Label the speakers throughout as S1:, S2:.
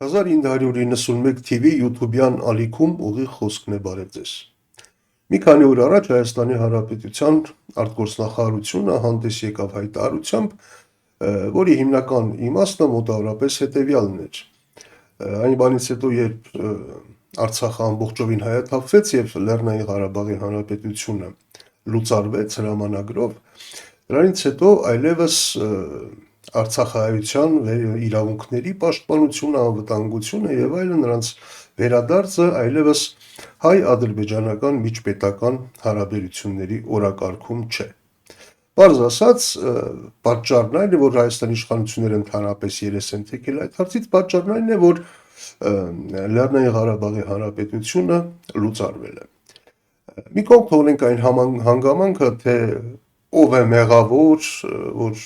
S1: 1991 TV YouTube-յան ալիքում ուղիղ խոսքն է բարև ձեզ։ Մի քանի օր առաջ Հայաստանի Հանրապետության արտգործնախարարությունը հանդես եկավ հայտարարությամբ, որի հիմնական իմաստը մոտավորապես հետևյալն էր. այն բանից հետո, երբ Արցախը ամբողջովին հայաթափվեց եւ Լեռնային Ղարաբաղի Հանրապետությունը լուծարվեց հրամանագրով, դրանից հետո այլևս Արցախահայության իրավունքների պաշտպանությունը, անվտանգությունը եւ այլն նրանց վերադարձը այլևս հայ-ադրբեջանական միջպետական հարաբերությունների օրակարգում չէ։ Պարզ ասած, պատճառն այն է, որ Հայաստանի իշխանությունները ընդհանրապես երես են թեքել այդ հարցից, պատճառն այն է, որ Լեռնային Ղարաբաղի Հանրապետությունը լուծարվել է։ Մի կողմ թողնենք այն հանգամանքը, թե ով է մեղավոր, որ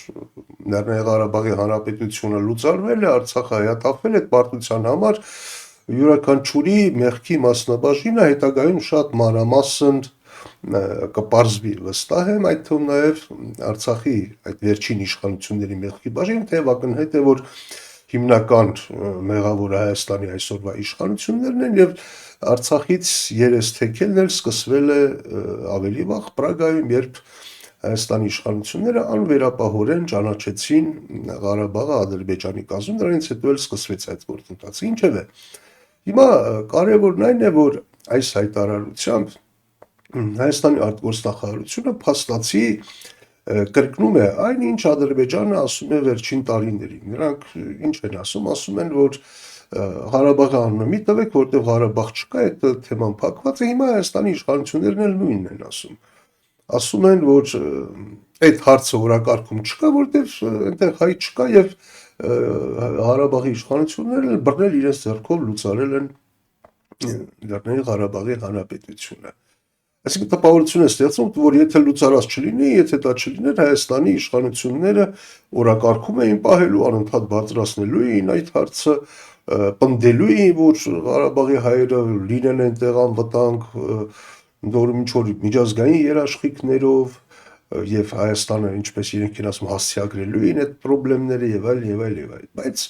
S1: Լեռնային Ղարաբաղի Հանրապետությունը լուծարվել է, Արցախը հայաթափվել է, այդ պարտության համար յուրաքանչյուրի մեղքի մասնաբաժինը հետագայում շատ մանրամասն կպարզվի, վստահ եմ, այդ թվում նաև Արցախի այդ վերջին իշխանությունների մեղքի բաժինը, թեև ակնհայտ է, որ հիմնական մեղավորը Հայաստանի այսօրվա իշխանություններն են եւ Արցախից երես թեքելն էլ սկսվել է ավելի վաղ Պրագայում, երբ Հայաստանի իշխանությունները անվերապահորեն ճանաչեցին Ղարաբաղը Ադրբեջանի կազմում, դրանից հետո էլ սկսվեց այդ գործընթացը։ Ինչևէ, հիմա կարևորն այն է, որ այս հայտարարությամբ Հայաստանի արտգործնախարարությունը փաստացի կրկնում է այն, ինչ Ադրբեջանը ասում է վերջին տարիներին։ Նրանք ինչ են ասում, ասում են, որ Ղարաբաղը անունը մի տվեք, որտեղ Ղարաբաղ չկա, այդ թեման փակված է, հիմա Հայաստանի իշխանություններն էլ նույնն են ասում։ Ասում են, որ այդ հարցը օրակարգում չկա, որտեղ այնտեղ հայ չկա եւ Ղարաբաղի իշխանությունները բռնել իրենց ձեռքով լուծարել են Լեռնային Ղարաբաղի Հանրապետությունը։ Այսինքն տպավորություն է ստեղծում, որ եթե լուծարած չլինի, եթե դա չլիներ, Հայաստանի իշխանությունները օրակարգում էին պահելու, անընդհատ բարձրացնելու էին այդ հարցը, պնդելու էին, որ Ղարաբաղի հայերը լինեն այնտեղ անվտանգ, որում ինչ-որ միջազգային երաշխիքներով եւ Հայաստանը, ինչպես իրենք են ասում, հասցեագրելու էին այդ խնդիրները եւ այլ եւ այլ եւ այլ։ Բայց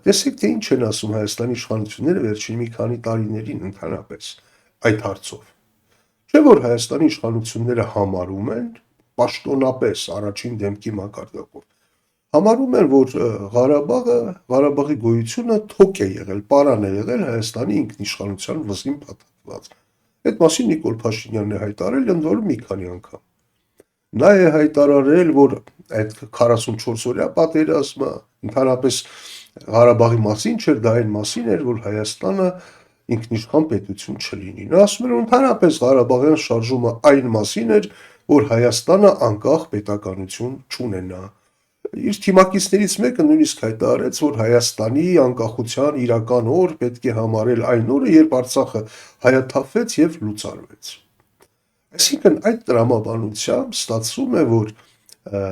S1: տեսեք, թե ինչ են ասում Հայաստանի իշխանությունները վերջին մի քանի տարիներին ընդհանրապես այդ հարցով։ Չէ՞ որ Հայաստանի իշխանությունները համարում են պաշտոնապես առաջին դեմքի մակարդակով համարում են, որ Ղարաբաղի գոյությունը թոք է եղել, պարան է եղել Հայաստանի ինքնիշխանության վզին փաթաթված։ Այդ մասին Նիկոլ Փաշինյանն է հայտարարել ընդ որում մի քանի անգամ։ Նա է հայտարարել, որ այդ 44-օրյա պատերազմը ընդհանրապես Ղարաբաղի մասին չէր, դա այն մասին էր, որ Հայաստանը ինքնիշխան պետություն չլինի։ Նա ասում էր, ընդհանրապես Ղարաբաղյան շարժումը այն մասին էր, որ Հայաստանը անկախ պետականություն չունենա։ Իր թիմակիցներից մեկը նույնիսկ հայտարարեց, որ Հայաստանի անկախության իրական օր պետք է համարել այն օրը, երբ Արցախը հայաթափվեց եւ լուծարվեց։ Այսինքն այդ տրամաբանությամբ ստացվում է, որ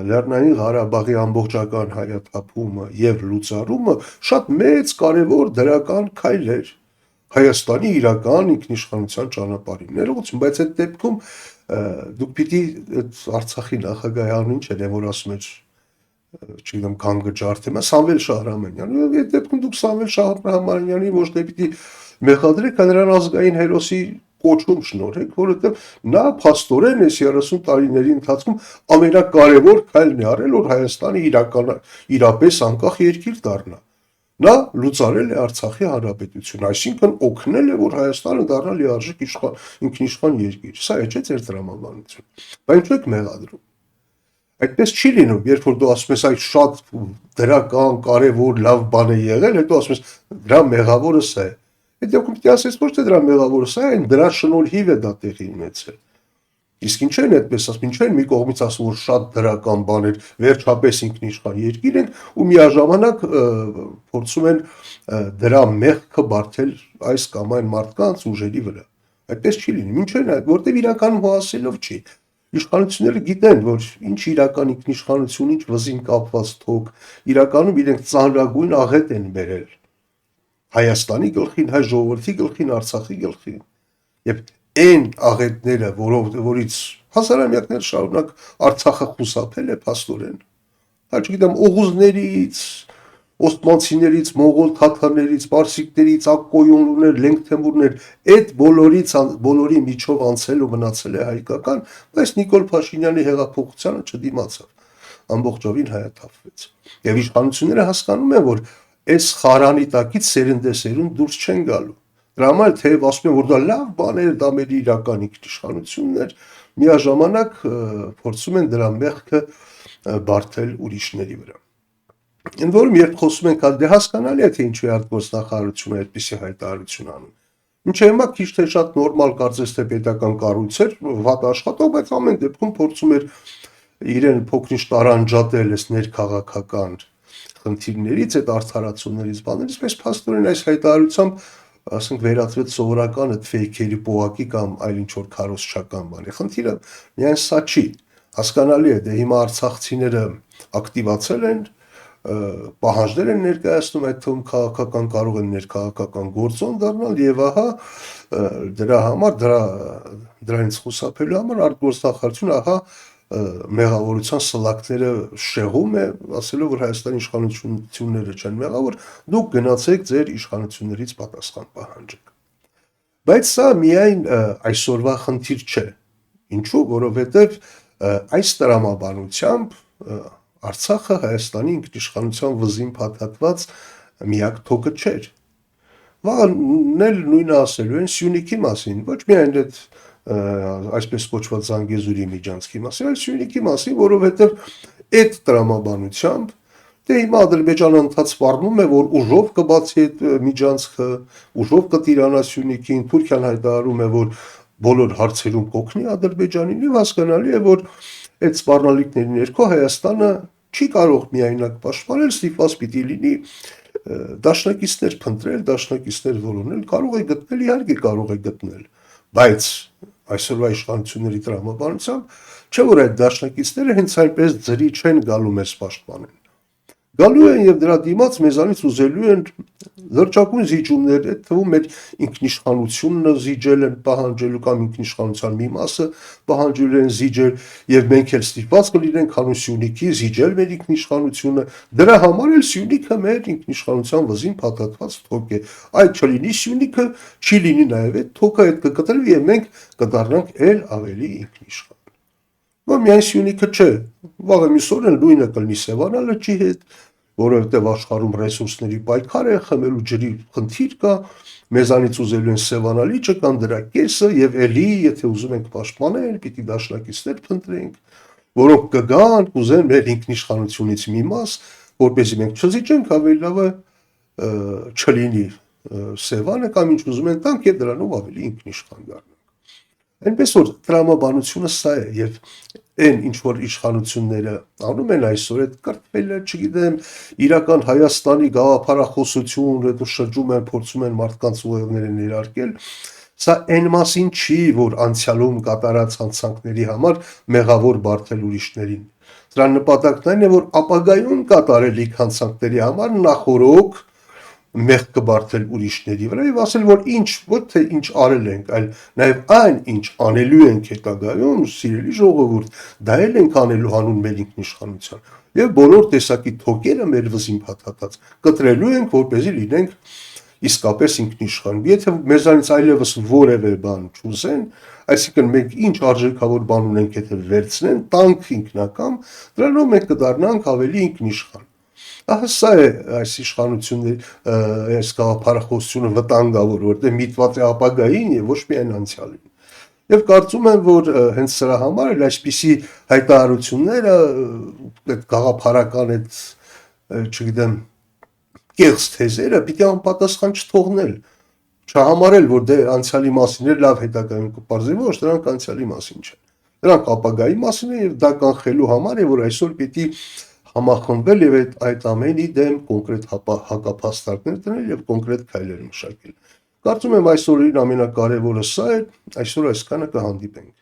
S1: Լեռնային Ղարաբաղի ամբողջական հայաթափումը եւ լուծարումը շատ մեծ կարևոր դրական քայլ էր Հայաստանի իրական ինքնիշխանության ճանապարհին ներողություն, բայց այդ դեպքում դուք պիտի այդ Արցախի նախագահի անունը ինչ էր, որ ասում էր, չգիտեմ, կանգը ջարդեմ, Սամվել Շահրամանյանը, այդ դեպքում դուք Սամվել Շահրամանյանի ոչ թե պիտի մեղադրեք, այլ նրան ազգային հերոսի կոչում շնորհեք, որովհետև նա փաստորեն այս 30 տարիների ընթացքում ամենակարևոր քայլն է արել, որ Հայաստանը իրապես անկախ երկիր դառնա։ Նա լուծարել է Արցախի հանրապետությունը, այսինքն օգնել է, որ Հայաստանը դառնա լիարժեք ինքնիշխան երկիր։ Սա է չէ՞ ձեր տրամաբանությունը։ Բայց ինչու եք մեղադրում։ Այդպես չի լինում, երբ որ դու ասում ես այդ շատ դրական, կարևոր, լավ բան է եղել, հետո ասում ես դրա մեղավորը սա է։ Այդ դեպքում պիտի ասես ոչ թե դրա մեղավորը սա է, դրա շնորհիվ է դա տեղի ունեցել։ Իսկ ինչ են այդպես ասում, ինչ են մի կողմից ասում, որ շատ դրական բան էր, վերջապես ինքնիշխան երկիր են ու միաժամանակ փորձում են դրա մեղքը բարթել այս կամ այն մարդկանց ուժերի վրա։ Այդպես չի լինում։ Ինչ են այդ, որտեղ իրականում հոսելով չի։ Իշխանությունները գիտեն, որ ինչ իրական ինքնիշխանություն, ինչ վզին կապված թոք, իրականում իրենք ծանրագույն աղետ են բերել Հայաստանի գլխին, հայ ժողովրդի գլխին, Արցախի գլխին։ Եվ այն աղետները, որից հազարամյակներ շարունակ Արցախը խուսափել է փաստորեն, չգիտեմ, օղուզներից, օսմանցիներից, մոնղոլ թաթարներից, պարսիկներից, ակկոյուններ, լենգթեմուրներ, այդ բոլորի միջով անցել ու մնացել է հայկական, բայց Նիկոլ Փաշինյանի հեղափոխությանը չդիմացավ, ամբողջովին հայաթափվեց։ Եվ իշխանությունները հասկանում են, որ այս խարանի տակից սերնդեսերուն դուրս չեն գալու։ Դրա համար թեև ասում են, որ դա լավ բան էր, դա մեր իրական ինքնիշխանությունն էր, միաժամանակ փորձում են դրա մեղքը բարթել ուրիշների վրա։ Ընդ որում, երբ խոսում ենք, դե հասկանալի է, թե ինչու է արտգործնախարարությունը այդպիսի հայտարարություն անում։ Մինչև հիմա քիչ թե շատ նորմալ կարծես թե պետական կառույց էր, վատ աշխատող, բայց ամեն դեպքում փորձում էր իրեն փոքրինչ տարանջատել այս ներքաղաքական խնդիրներից, այդ արդարացումներից, բաներից, բայց փաստորեն այս հայտարարությամբ, ասենք, վերածվեց սովորական այդ ֆեյքերի պողակի կամ այլ ինչ որ քարոզչական բանի։ Խնդիրը միայն սա չի։ Հասկանալի է, դե հիմա արցախցիները ակտիվացել են, պահանջներ են ներկայացնում, այդ թվում քաղաքական կարող են ներքաղաքական գործոն դառնալ եւ ահա դրա համար դրանից խուսափելու համար արտգործնախարարությունը ահա մեղավորության սլակները շեղում է, ասելով, որ Հայաստանի իշխանությունները չեն մեղավոր, դուք գնացեք ձեր իշխանություններից պատասխան պահանջեք։ Բայց սա միայն այսօրվա խնդիր չէ։ Ինչու՞, որովհետև այս տրամաբանությամբ Արցախը Հայաստանի ինքնիշխանության վզին փաթաթված միակ թոկը չէր։ Վաղն էլ նույնը ասելու են Սյունիքի մասին, ոչ միայն այդ այսպես կոչված Զանգեզուրի միջանցքի մասին, այլ Սյունիքի մասին, որովհետև այդ տրամաբանությամբ դե հիմա Ադրբեջանը ընդհանց սպառնում է, որ ուժով կբացի այդ միջանցքը, ուժով կտիրանա Սյունիքին, Թուրքիան հայտարարում է, որ բոլոր հարցերում կօգնի Ադրբեջանին, եւ հասկանալի է, որ այդ սպառնալիքների ներքո Հայաստանը չի կարող միայնակ պաշտպանել, ստիպված պիտի լինի դաշնակիցներ փնտրել, դաշնակիցներ որոնել, կարող է գտնել, իհարկե կարող է գտնել, բայց այսօրվա իշխանությունների տրամաբանությամբ չէ որ այդ դաշնակիցները հենց այնպես ձրի չեն գալու մեզ պաշտպանել։ Գալու են եւ դրա դիմաց մեզանից ուզելու են լրջակույն զիջումներ, այդ թվում մեր ինքնիշխանությունը զիջել են պահանջելու կամ ինքնիշխանության մի մասը պահանջելու են զիջել եւ մենք էլ ստիպված կլինենք հանուն Սյունիքի զիջել մեր ինքնիշխանությունը, դրա համար էլ Սյունիքը մեր ինքնիշխանության վզին փաթաթված թոք է, այդ չլինի Սյունիքը, չի լինի նաեւ այդ թոքը, այդ կկտրվի եւ մենք կդառնանք ել ավելի ինքնիշխան։ Որ միայն Սյունիքը չէ, վաղը մյուս օրն նույնը կլինի Սևանա լճի հետ, որովհետև աշխարհում ռեսուրսների պայքար է, խմելու ջրի խնդիր կա, մեզանից ուզելու են Սևանա լիճը կամ դրա կեսը եւ էլի, եթե ուզում ենք պաշտպանել, պիտի դաշնակիցներ փնտրենք, որոնք կգան, կուզեն մեր ինքնիշխանությունից մի մաս, որպեսզի մենք չզիջենք, ավելի լավ է չլինի Սևանը կամ ինչ ուզում են տանք եւ դրանով ավելի ինքնիշխան դառնանք։ Այնպես որ տրամաբանությունը սա է եւ այն ինչ որ իշխանությունները անում են այսօր այդ կրտվելը, չգիտեմ, իրական Հայաստանի գաղափարախոսություն, այդ շրջում են փորձում են մարդկանց ուղեղները ներարկել, սա այն մասին չի, որ անցյալում կատարած հանցանքների համար մեղավոր բարթել ուրիշներին։ Դրա նպատակն այն է, որ ապագայում կատարելիք հանցանքների համար նախորոք մեղք կբարթել ուրիշների վրա եւ ասել, որ ինչ, ոչ թե ինչ արել ենք, այլ նաեւ այն, ինչ անելու ենք հետագայում, սիրելի ժողովուրդ, դա էլ ենք անելու հանուն մեր ինքնիշխանության։ Եվ բոլոր տեսակի թոկերը մեր վզին փաթաթած կտրելու ենք, որպեսզի լինենք իսկապես ինքնիշխան։ Եթե մեզանից այլևս որևէ բան չուզեն, այսինքն մենք ինչ արժեքավոր բան ունենք, եթե վերցնեն, տանք ինքնակամ, դրանով մենք կդառնանք ավելի ինքնիշխան։ Ահա սա է այս իշխանությունների այս գաղափարախոսությունը վտանգավոր, որտեղ միտված է ապագային եւ ոչ միայն անցյալին։ Եվ կարծում եմ, որ հենց սրա համար էլ այսպիսի հայտարարությունները այդ գաղափարական այդ, չգիտեմ, կեղծ թեզերը պիտի անպատասխան չթողնել, չհամարել, որ դե անցյալի մասին է լավ հետագայում կպարզվի, ոչ դրանք անցյալի մասին չեն։ Դրանք ապագայի մասին է եւ դա կանխելու համար է, որ այսօր պիտի համախմբվել եւ այդ ամենի դեմ կոնկրետ հակափաստարկներ դնել եւ կոնկրետ քայլեր մշակել։ Կարծում եմ այսօրին ամենակարևորը սա է, այսօր այսքանը կհանդիպենք։